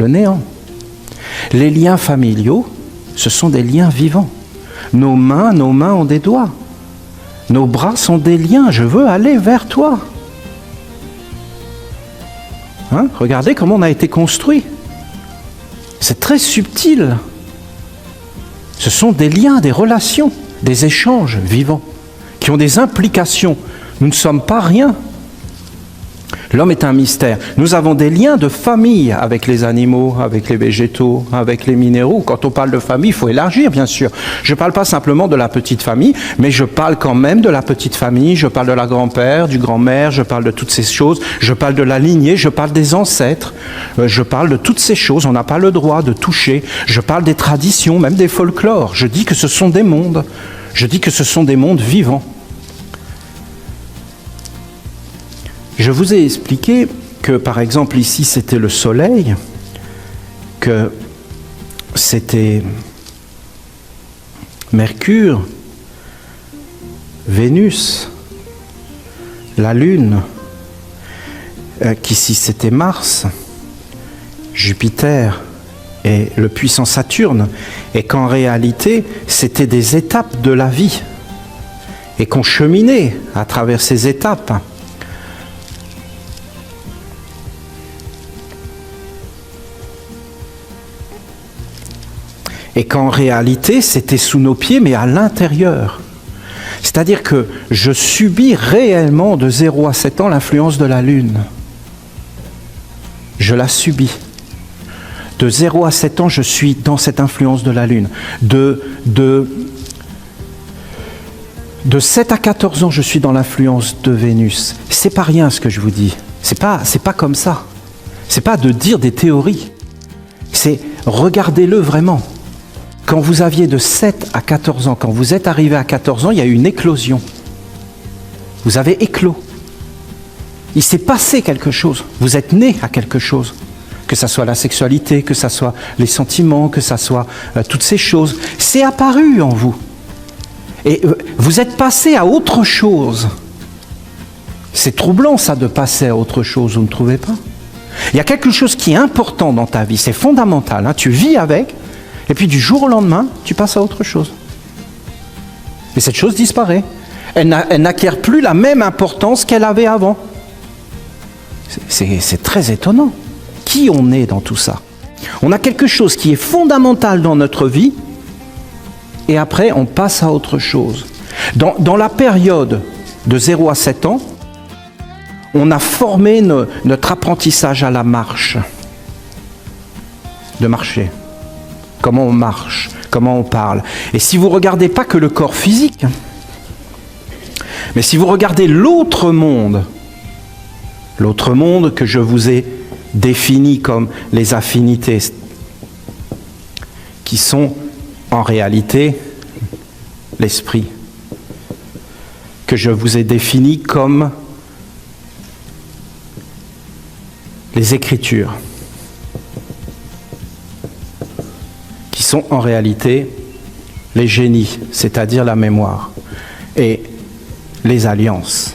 le néant. Les liens familiaux, ce sont des liens vivants. Nos mains ont des doigts. Nos bras sont des liens. Je veux aller vers toi. Hein? Regardez comment on a été construit. C'est très subtil. Ce sont des liens, des relations, des échanges vivants qui ont des implications. Nous ne sommes pas rien. L'homme est un mystère. Nous avons des liens de famille avec les animaux, avec les végétaux, avec les minéraux. Quand on parle de famille, il faut élargir, bien sûr. Je ne parle pas simplement de la petite famille, mais je parle quand même de la petite famille. Je parle de la grand-père, du grand-mère, je parle de toutes ces choses. Je parle de la lignée, je parle des ancêtres. Je parle de toutes ces choses. On n'a pas le droit de toucher. Je parle des traditions, même des folklores. Je dis que ce sont des mondes. Je dis que ce sont des mondes vivants. Je vous ai expliqué que, par exemple, ici, c'était le soleil, que c'était Mercure, Vénus, la Lune, qu'ici, c'était Mars, Jupiter et le puissant Saturne, et qu'en réalité, c'était des étapes de la vie, et qu'on cheminait à travers ces étapes. Et qu'en réalité, c'était sous nos pieds, mais à l'intérieur. C'est-à-dire que je subis réellement de 0 à 7 ans l'influence de la Lune. Je la subis. De 0 à 7 ans, je suis dans cette influence de la Lune. De 7 à 14 ans, je suis dans l'influence de Vénus. C'est pas rien ce que je vous dis. C'est pas comme ça. C'est pas de dire des théories. C'est regardez-le vraiment. Quand vous aviez de 7 à 14 ans, quand vous êtes arrivé à 14 ans, il y a eu une éclosion. Vous avez éclos. Il s'est passé quelque chose. Vous êtes né à quelque chose. Que ça soit la sexualité, que ça soit les sentiments, que ça soit toutes ces choses. C'est apparu en vous. Et vous êtes passé à autre chose. C'est troublant ça de passer à autre chose, vous ne trouvez pas? Il y a quelque chose qui est important dans ta vie, c'est fondamental. Hein. Tu vis avec. Et puis du jour au lendemain, tu passes à autre chose. Et cette chose disparaît. Elle n'acquiert plus la même importance qu'elle avait avant. C'est très étonnant. Qui on est dans tout ça? On a quelque chose qui est fondamental dans notre vie, et après on passe à autre chose. Dans la période de 0 à 7 ans, on a formé notre apprentissage à la marche. De marcher. Comment on marche, comment on parle. Et si vous ne regardez pas que le corps physique, mais si vous regardez l'autre monde que je vous ai défini comme les affinités, qui sont en réalité l'esprit, que je vous ai défini comme les Écritures, qui sont en réalité les génies, c'est-à-dire la mémoire, et les alliances,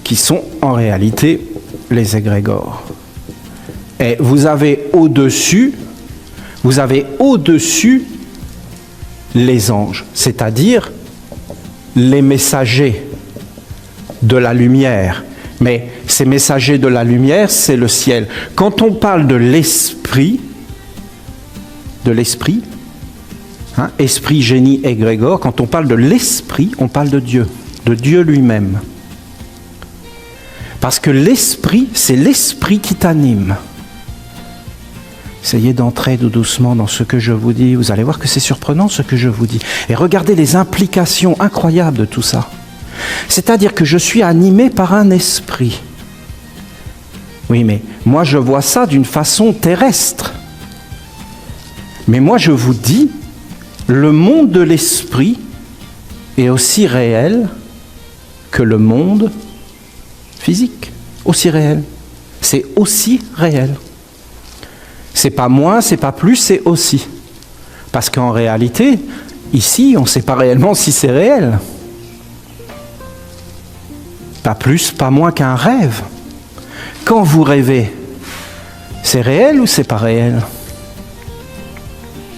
qui sont en réalité les égrégores. Et vous avez au-dessus les anges, c'est-à-dire les messagers de la lumière. Mais ces messagers de la lumière, c'est le ciel. Quand on parle de l'esprit, hein, esprit, génie, égrégore, quand on parle de l'esprit, on parle de Dieu lui-même. Parce que l'esprit, c'est l'esprit qui t'anime. Essayez d'entrer doucement dans ce que je vous dis. Vous allez voir que c'est surprenant ce que je vous dis. Et regardez les implications incroyables de tout ça. C'est-à-dire que je suis animé par un esprit. Oui, mais moi je vois ça d'une façon terrestre. Mais moi je vous dis, le monde de l'esprit est aussi réel que le monde physique. Aussi réel. C'est aussi réel. C'est pas moins, c'est pas plus, c'est aussi. Parce qu'en réalité, ici, on ne sait pas réellement si c'est réel. Pas plus, pas moins qu'un rêve. Quand vous rêvez, C'est réel ou c'est pas réel?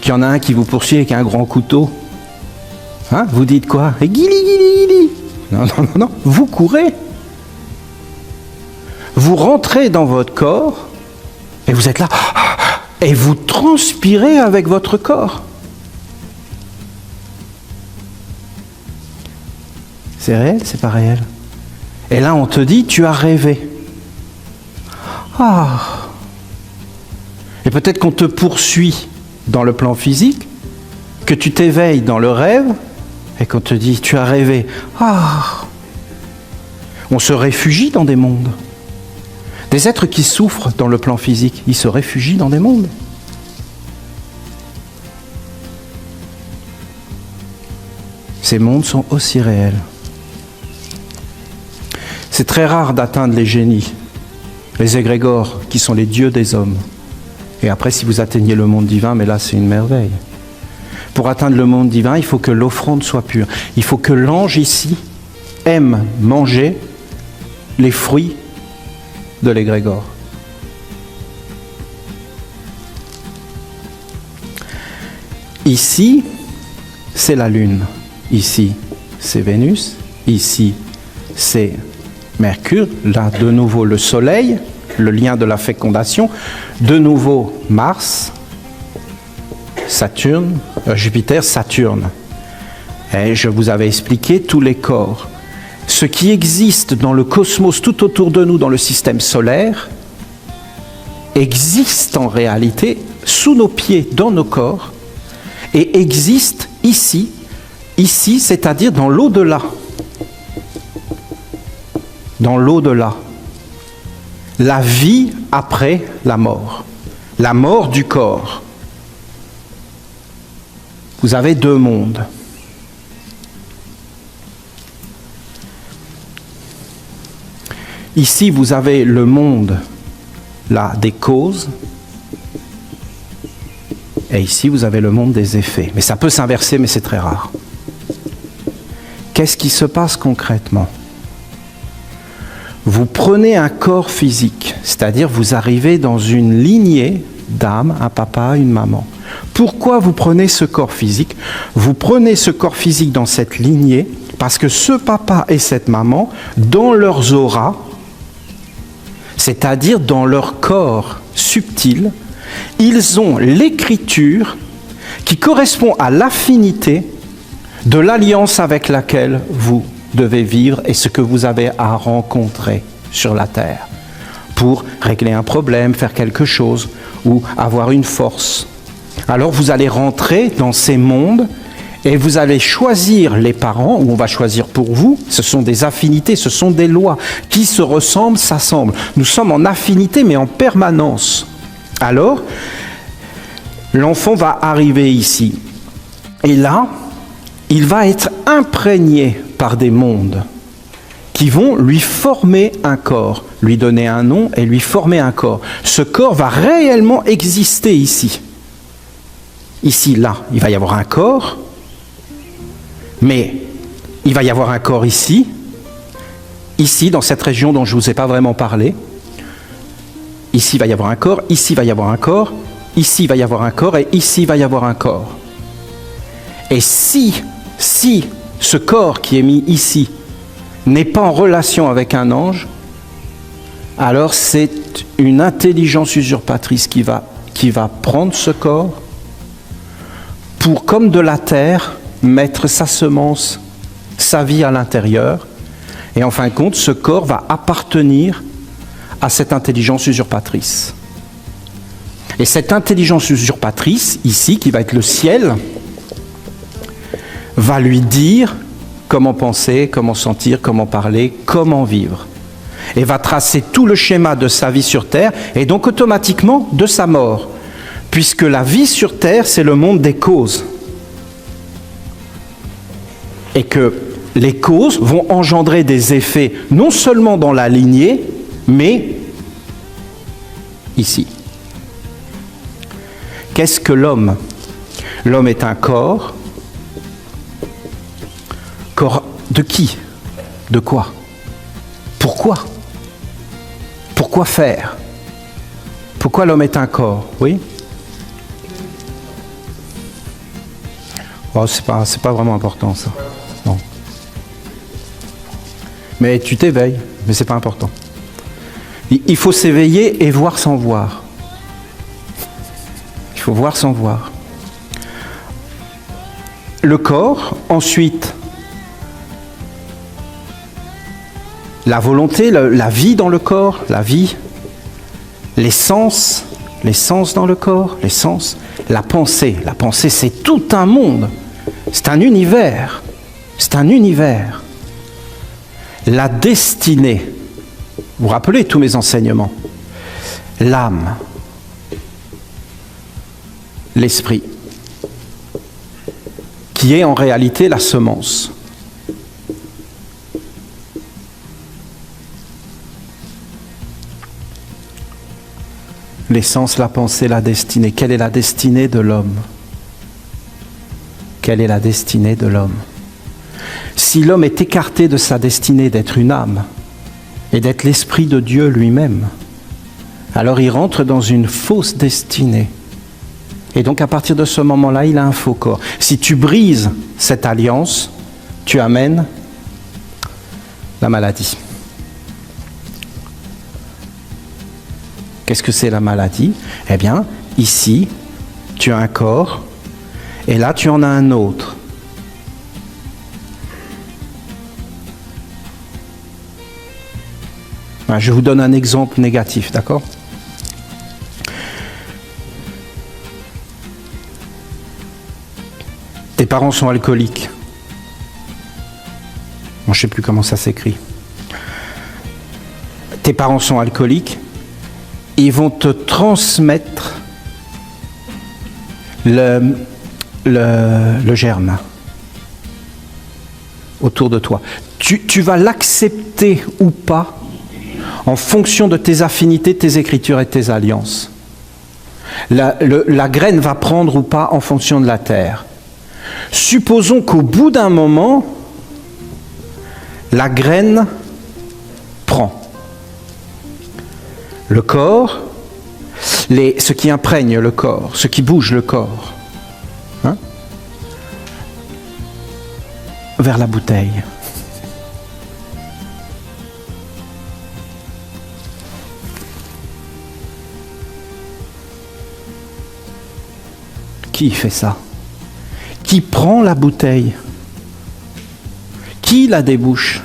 Qu'il y en a un qui vous poursuit avec un grand couteau. Hein? Vous dites quoi? Et guili, guili, guili. Non, non, non, non. Vous courez. Vous rentrez dans votre corps et vous êtes là. Et vous transpirez avec votre corps. C'est réel, c'est pas réel? Et là, on te dit, tu as rêvé. Ah. Et peut-être qu'on te poursuit dans le plan physique, que tu t'éveilles dans le rêve, et qu'on te dit, tu as rêvé. Ah. On se réfugie dans des mondes. Des êtres qui souffrent dans le plan physique, ils se réfugient dans des mondes. Ces mondes sont aussi réels. C'est très rare d'atteindre les génies, les égrégores, qui sont les dieux des hommes. Et après, si vous atteignez le monde divin, mais là, c'est une merveille. Pour atteindre le monde divin, il faut que l'offrande soit pure. Il faut que l'ange ici aime manger les fruits de l'égrégore. Ici, c'est la Lune. Ici, c'est Vénus. Ici, c'est Mercure. Là, de nouveau, le Soleil, le lien de la fécondation. De nouveau, Mars, Saturne, Jupiter, Saturne. Et je vous avais expliqué tous les corps. Ce qui existe dans le cosmos tout autour de nous, dans le système solaire, existe en réalité sous nos pieds, dans nos corps, et existe ici, c'est-à-dire dans l'au-delà. Dans l'au-delà. La vie après la mort du corps. Vous avez deux mondes. Ici, vous avez le monde là, des causes, et ici, vous avez le monde des effets. Mais ça peut s'inverser, mais c'est très rare. Qu'est-ce qui se passe concrètement? Vous prenez un corps physique, c'est-à-dire vous arrivez dans une lignée d'âme, un papa, une maman. Pourquoi vous prenez ce corps physique? Vous prenez ce corps physique dans cette lignée parce que ce papa et cette maman, dans leurs auras, c'est-à-dire dans leur corps subtil, ils ont l'écriture qui correspond à l'affinité de l'alliance avec laquelle vous devez vivre et ce que vous avez à rencontrer sur la terre pour régler un problème, faire quelque chose ou avoir une force. Alors vous allez rentrer dans ces mondes et vous allez choisir les parents, ou on va choisir pour vous. Ce sont des affinités, ce sont des lois. Qui se ressemblent, s'assemblent. Nous sommes en affinité, mais en permanence. Alors, l'enfant va arriver ici. Et là, il va être imprégné par des mondes qui vont lui former un corps, lui donner un nom et lui former un corps. Ce corps va réellement exister ici. Ici, là, il va y avoir un corps, mais il va y avoir un corps ici, dans cette région dont je ne vous ai pas vraiment parlé. Ici, il va y avoir un corps, ici, il va y avoir un corps, ici, il va y avoir un corps, et ici, il va y avoir un corps. Et si ce corps qui est mis ici n'est pas en relation avec un ange, alors c'est une intelligence usurpatrice qui va prendre ce corps pour, comme de la terre, mettre sa semence, sa vie à l'intérieur. Et en fin de compte, ce corps va appartenir à cette intelligence usurpatrice. Et cette intelligence usurpatrice, ici, qui va être le ciel, va lui dire comment penser, comment sentir, comment parler, comment vivre. Et va tracer tout le schéma de sa vie sur Terre, et donc automatiquement de sa mort. Puisque la vie sur Terre, c'est le monde des causes. Et que les causes vont engendrer des effets, non seulement dans la lignée, mais ici. Qu'est-ce que l'homme? L'homme est un corps. Corps de qui? De quoi? Pourquoi? Pourquoi faire? Pourquoi l'homme est un corps? Oui. Oh, c'est pas vraiment important ça. Non. Mais tu t'éveilles, mais c'est pas important. Il faut s'éveiller et voir sans voir. Il faut voir sans voir. Le corps, ensuite, la volonté, la vie dans le corps, la vie, les sens dans le corps, les sens, la pensée. La pensée, c'est tout un monde. C'est un univers. C'est un univers. La destinée. Vous vous rappelez tous mes enseignements. L'âme. L'esprit. Qui est en réalité la semence. L'essence, la pensée, la destinée. Quelle est la destinée de l'homme? Quelle est la destinée de l'homme? Si l'homme est écarté de sa destinée d'être une âme et d'être l'Esprit de Dieu lui-même, alors il rentre dans une fausse destinée. Et donc à partir de ce moment-là, il a un faux corps. Si tu brises cette alliance, tu amènes la maladie. Qu'est-ce que c'est la maladie? Eh bien, ici, tu as un corps, et là, tu en as un autre. Je vous donne un exemple négatif, d'accord? Tes parents sont alcooliques. Bon, je ne sais plus comment ça s'écrit. Tes parents sont alcooliques. Ils vont te transmettre le germe autour de toi. Tu vas l'accepter ou pas en fonction de tes affinités, tes écritures et tes alliances. La graine va prendre ou pas en fonction de la terre. Supposons qu'au bout d'un moment, la graine prend. Le corps, ce qui imprègne le corps, ce qui bouge le corps, hein, vers la bouteille. Qui fait ça? Qui prend la bouteille? Qui la débouche?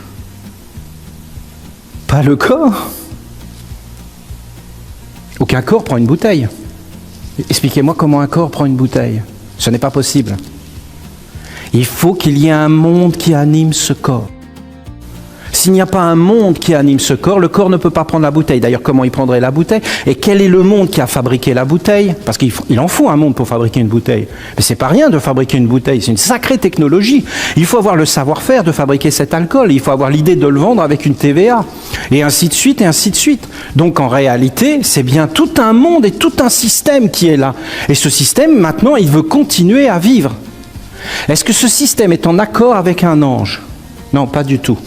Pas le corps. Aucun corps prend une bouteille. Expliquez-moi comment un corps prend une bouteille. Ce n'est pas possible. Il faut qu'il y ait un monde qui anime ce corps. S'il n'y a pas un monde qui anime ce corps, le corps ne peut pas prendre la bouteille. D'ailleurs, comment il prendrait la bouteille? Et quel est le monde qui a fabriqué la bouteille? Parce qu'il en faut un monde pour fabriquer une bouteille. Mais c'est pas rien de fabriquer une bouteille, c'est une sacrée technologie. Il faut avoir le savoir-faire de fabriquer cet alcool, il faut avoir l'idée de le vendre avec une TVA, et ainsi de suite, et ainsi de suite. Donc en réalité, c'est bien tout un monde et tout un système qui est là. Et ce système, maintenant, il veut continuer à vivre. Est-ce que ce système est en accord avec un ange? Non, pas du tout.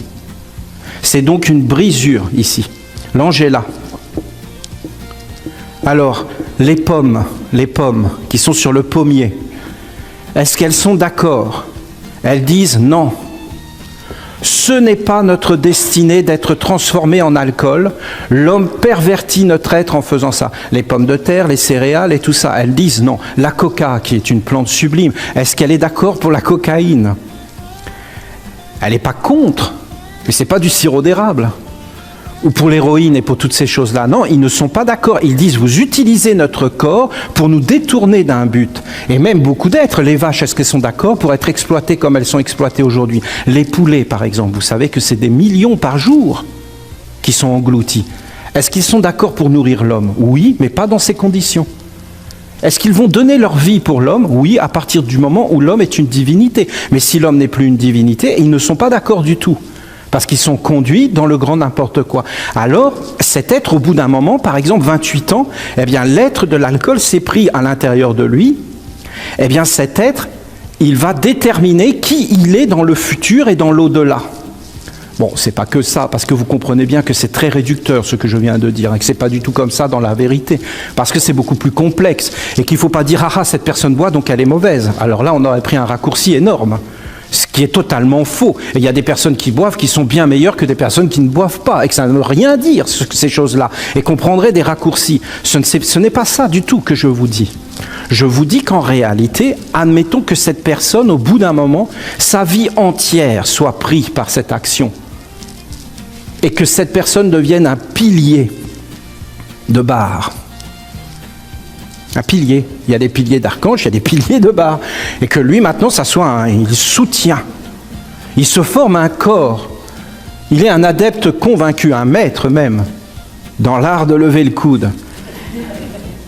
C'est donc une brisure ici. L'ange est là. Alors, les pommes qui sont sur le pommier, est-ce qu'elles sont d'accord? Elles disent non. Ce n'est pas notre destinée d'être transformé en alcool. L'homme pervertit notre être en faisant ça. Les pommes de terre, les céréales et tout ça, elles disent non. La coca, qui est une plante sublime, est-ce qu'elle est d'accord pour la cocaïne? Elle n'est pas contre. Mais ce n'est pas du sirop d'érable, ou pour l'héroïne et pour toutes ces choses-là. Non, ils ne sont pas d'accord. Ils disent, vous utilisez notre corps pour nous détourner d'un but. Et même beaucoup d'êtres, les vaches, est-ce qu'elles sont d'accord pour être exploitées comme elles sont exploitées aujourd'hui? Les poulets, par exemple, vous savez que c'est des millions par jour qui sont engloutis. Est-ce qu'ils sont d'accord pour nourrir l'homme? Oui, mais pas dans ces conditions. Est-ce qu'ils vont donner leur vie pour l'homme? Oui, à partir du moment où l'homme est une divinité. Mais si l'homme n'est plus une divinité, ils ne sont pas d'accord du tout. Parce qu'ils sont conduits dans le grand n'importe quoi. Alors, cet être, au bout d'un moment, par exemple 28 ans, eh bien, l'être de l'alcool s'est pris à l'intérieur de lui. Eh bien, cet être, il va déterminer qui il est dans le futur et dans l'au-delà. Bon, c'est pas que ça, parce que vous comprenez bien que c'est très réducteur ce que je viens de dire, et que c'est pas du tout comme ça dans la vérité, parce que c'est beaucoup plus complexe, et qu'il faut pas dire « Ah, cette personne boit, donc elle est mauvaise ». Alors là, on aurait pris un raccourci énorme, ce qui est totalement faux. Et il y a des personnes qui boivent qui sont bien meilleures que des personnes qui ne boivent pas, et que ça ne veut rien dire, ces choses-là, et qu'on prendrait des raccourcis. Ce n'est pas ça du tout que je vous dis. Je vous dis qu'en réalité, admettons que cette personne, au bout d'un moment, sa vie entière soit prise par cette action, et que cette personne devienne un pilier de bar. Un pilier. Il y a des piliers d'archange, il y a des piliers de bar. Et que lui, maintenant, ça soit il soutient. Il se forme un corps. Il est un adepte convaincu, un maître même, dans l'art de lever le coude.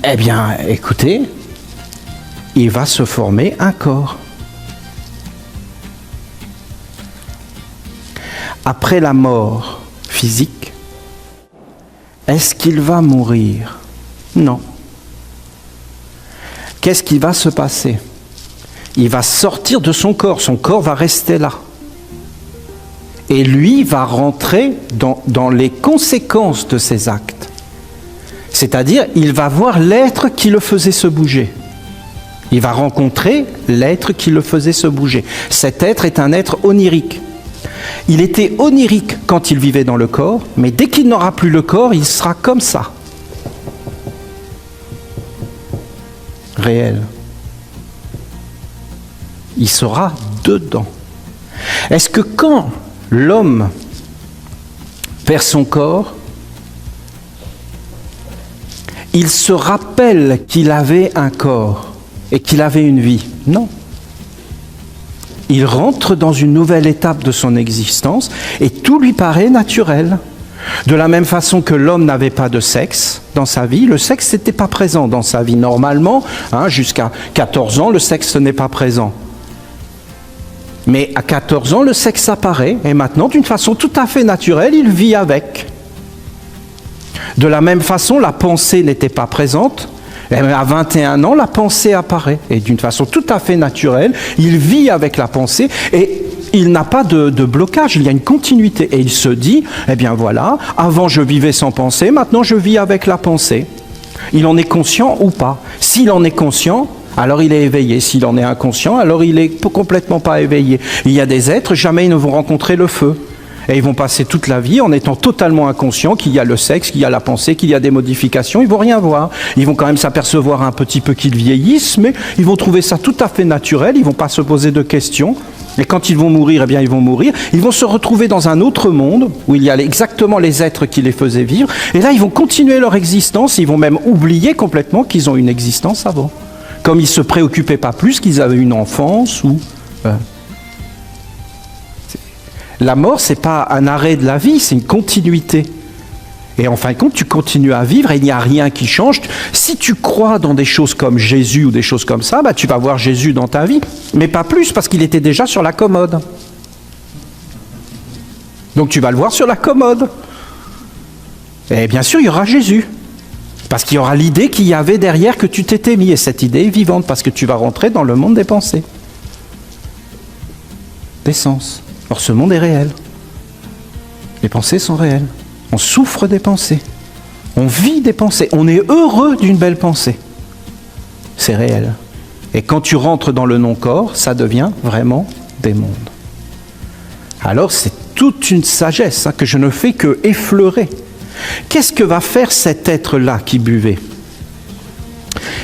Eh bien, écoutez, il va se former un corps. Après la mort physique, est-ce qu'il va mourir? Non. Qu'est-ce qui va se passer? Il va sortir de son corps va rester là. Et lui va rentrer dans les conséquences de ses actes. C'est-à-dire, il va voir l'être qui le faisait se bouger. Il va rencontrer l'être qui le faisait se bouger. Cet être est un être onirique. Il était onirique quand il vivait dans le corps, mais dès qu'il n'aura plus le corps, il sera comme ça. Réel. Il sera dedans. Est-ce que quand l'homme perd son corps, il se rappelle qu'il avait un corps et qu'il avait une vie? Non. Il rentre dans une nouvelle étape de son existence et tout lui paraît naturel. De la même façon que l'homme n'avait pas de sexe dans sa vie, le sexe n'était pas présent dans sa vie. Normalement, jusqu'à 14 ans, le sexe n'est pas présent. Mais à 14 ans, le sexe apparaît et maintenant, d'une façon tout à fait naturelle, il vit avec. De la même façon, la pensée n'était pas présente. Et à 21 ans, la pensée apparaît. Et d'une façon tout à fait naturelle, il vit avec la pensée et il n'a pas de blocage, il y a une continuité. Et il se dit, eh bien voilà, avant je vivais sans pensée, maintenant je vis avec la pensée. Il en est conscient ou pas? S'il en est conscient, alors il est éveillé. S'il en est inconscient, alors il est complètement pas éveillé. Il y a des êtres, jamais ils ne vont rencontrer le feu. Et ils vont passer toute la vie en étant totalement inconscients qu'il y a le sexe, qu'il y a la pensée, qu'il y a des modifications. Ils ne vont rien voir. Ils vont quand même s'apercevoir un petit peu qu'ils vieillissent, mais ils vont trouver ça tout à fait naturel. Ils ne vont pas se poser de questions. Et quand ils vont mourir, eh bien ils vont mourir. Ils vont se retrouver dans un autre monde où il y a exactement les êtres qui les faisaient vivre. Et là, ils vont continuer leur existence. Ils vont même oublier complètement qu'ils ont une existence avant. Comme ils ne se préoccupaient pas plus qu'ils avaient une enfance ou... La mort, ce n'est pas un arrêt de la vie, c'est une continuité. Et en fin de compte, tu continues à vivre et il n'y a rien qui change. Si tu crois dans des choses comme Jésus ou des choses comme ça, tu vas voir Jésus dans ta vie. Mais pas plus, parce qu'il était déjà sur la commode. Donc tu vas le voir sur la commode. Et bien sûr, il y aura Jésus. Parce qu'il y aura l'idée qu'il y avait derrière que tu t'étais mis. Et cette idée est vivante, parce que tu vas rentrer dans le monde des pensées. Des sens. Or, ce monde est réel. Les pensées sont réelles. On souffre des pensées. On vit des pensées. On est heureux d'une belle pensée. C'est réel. Et quand tu rentres dans le non-corps, ça devient vraiment des mondes. Alors, c'est toute une sagesse que je ne fais que effleurer. Qu'est-ce que va faire cet être-là qui buvait?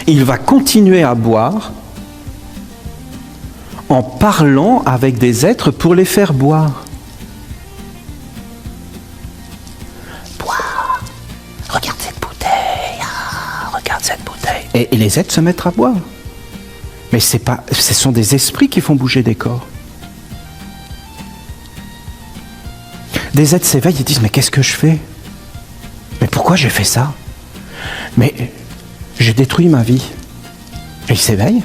Il va continuer à boire en parlant avec des êtres pour les faire boire. Boire. Regarde cette bouteille. Regarde cette bouteille. Et les êtres se mettent à boire. Mais ce sont des esprits qui font bouger des corps. Des êtres s'éveillent et disent, mais qu'est-ce que je fais? Mais pourquoi j'ai fait ça? Mais j'ai détruit ma vie. Et ils s'éveillent.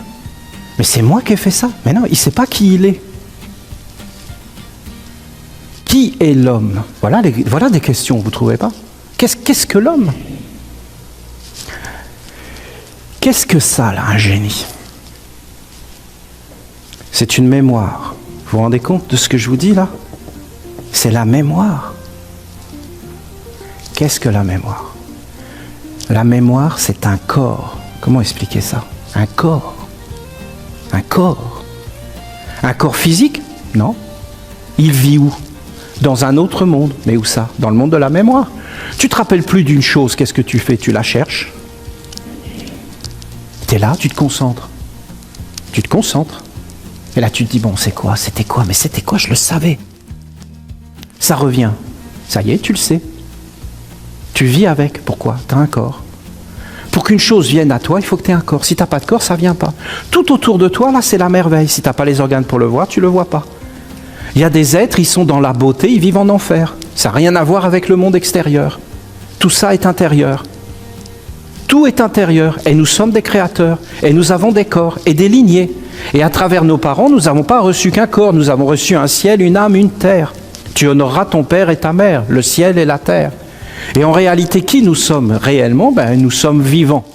Mais c'est moi qui ai fait ça. Mais non, il ne sait pas qui il est. Qui est l'homme? Voilà des questions, vous ne trouvez pas? Qu'est-ce que l'homme? Qu'est-ce que ça, là, un génie? C'est une mémoire. Vous vous rendez compte de ce que je vous dis, là? C'est la mémoire. Qu'est-ce que la mémoire? La mémoire, c'est un corps. Comment expliquer ça? Un corps. Un corps. Un corps physique? Non. Il vit où? Dans un autre monde. Mais où ça? Dans le monde de la mémoire. Tu te rappelles plus d'une chose, qu'est-ce que tu fais? Tu la cherches. Tu es là, tu te concentres. Tu te concentres. Et là, tu te dis, bon, c'est quoi? C'était quoi? Mais c'était quoi? Je le savais. Ça revient. Ça y est, tu le sais. Tu vis avec. Pourquoi? Tu as un corps. Pour qu'une chose vienne à toi, il faut que tu aies un corps. Si tu n'as pas de corps, ça ne vient pas. Tout autour de toi, là, c'est la merveille. Si tu n'as pas les organes pour le voir, tu ne le vois pas. Il y a des êtres, ils sont dans la beauté, ils vivent en enfer. Ça n'a rien à voir avec le monde extérieur. Tout ça est intérieur. Tout est intérieur. Et nous sommes des créateurs. Et nous avons des corps et des lignées. Et à travers nos parents, nous n'avons pas reçu qu'un corps. Nous avons reçu un ciel, une âme, une terre. Tu honoreras ton père et ta mère, le ciel et la terre. Et en réalité, qui nous sommes réellement? Nous sommes vivants.